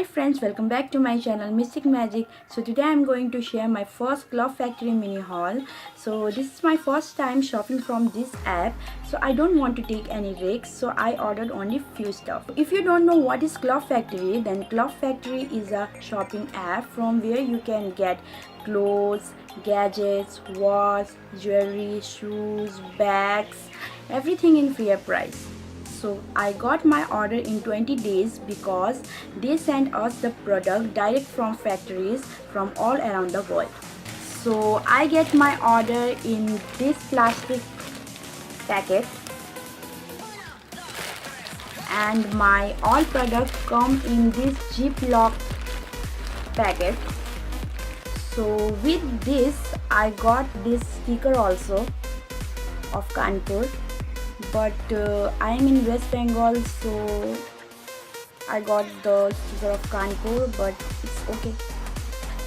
friends, welcome back to my channel Mystic Magic. So today I'm going to share my first Glove Factory mini haul. So this is my first time shopping from this app, so I don't want to take any risks, so I ordered only few stuff. If you don't know what is Glove Factory, then Glove Factory is a shopping app from where you can get clothes, gadgets, watch, jewelry, shoes, bags, everything in fair price. So I got my order in 20 days because they send us the product direct from factories from all around the world. So I get my order in this plastic packet, and my all product come in this Ziploc packet. So with this I got this sticker also of Kanpur, but I am in West Bengal, so I got the sticker of Kanpur, but it's okay.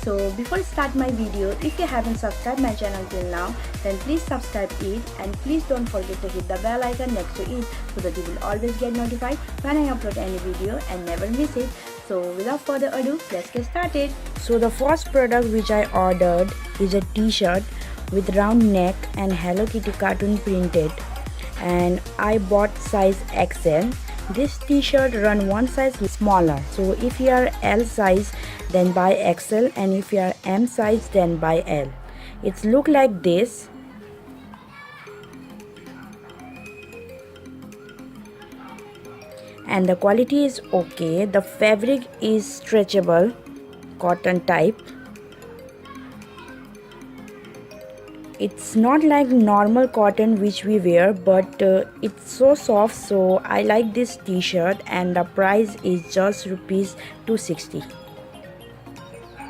So before I start my video, if you haven't subscribed my channel till now, then please subscribe it, and please don't forget to hit the bell icon next to it so that you will always get notified when I upload any video and never miss it. So without further ado, let's get started. So the first product which I ordered is a t-shirt with round neck and Hello Kitty cartoon printed, and I bought size XL. This t-shirt run one size smaller, so if you are L size then buy XL, and if you are M size then buy L. It's look like this, and the quality is okay. The fabric is stretchable, cotton type. It's not like normal cotton which we wear, but it's so soft, so I like this t-shirt, and the price is just rupees 260.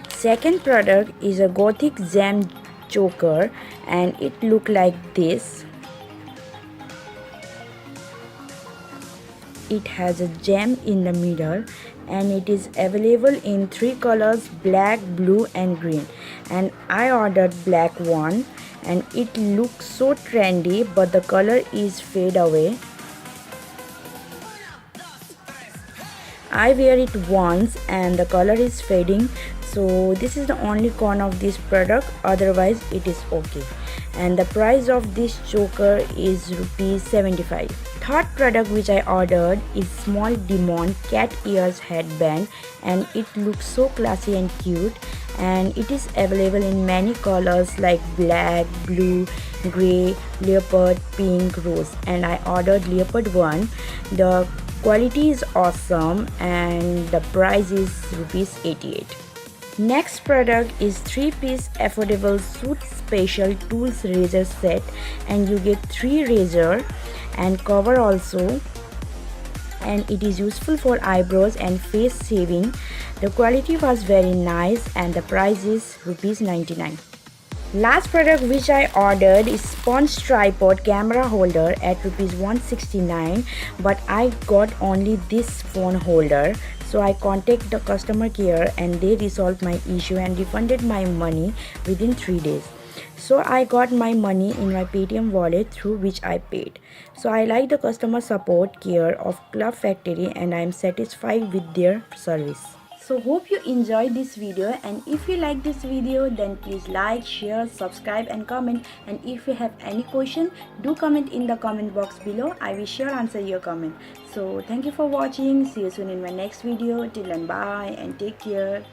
Second product is a gothic gem choker, and it look like this. It has a gem in the middle, and it is available in 3 colors: black, blue and green, and I ordered black one, and it looks so trendy, but the color is fade away. I wear it once and the color is fading, so this is the only con of this product, otherwise it is okay. And the price of this choker is rupees 75. Third product which I ordered is small demon cat ears headband, and it looks so classy and cute, and it is available in many colors like black, blue, grey, leopard, pink, rose, and I ordered leopard one. The quality is awesome, and the price is rupees 88. Next product is 3-piece affordable suit special tools razor set, and you get 3 razor and cover also, and it is useful for eyebrows and face shaving. The quality was very nice, and the price is rupees 99. Last product which I ordered is sponge tripod camera holder at rupees 169, but I got only this phone holder. So I contacted the customer care, and they resolved my issue and refunded my money within 3 days. So I got my money in my Paytm wallet through which I paid. So I like the customer support care of Glove Factory, and I am satisfied with their service. So hope you enjoyed this video, and if you like this video then please like, share, subscribe and comment, and if you have any question, do comment in the comment box below. I will sure answer your comment. So thank you for watching. See you soon in my next video. Till then, bye and take care.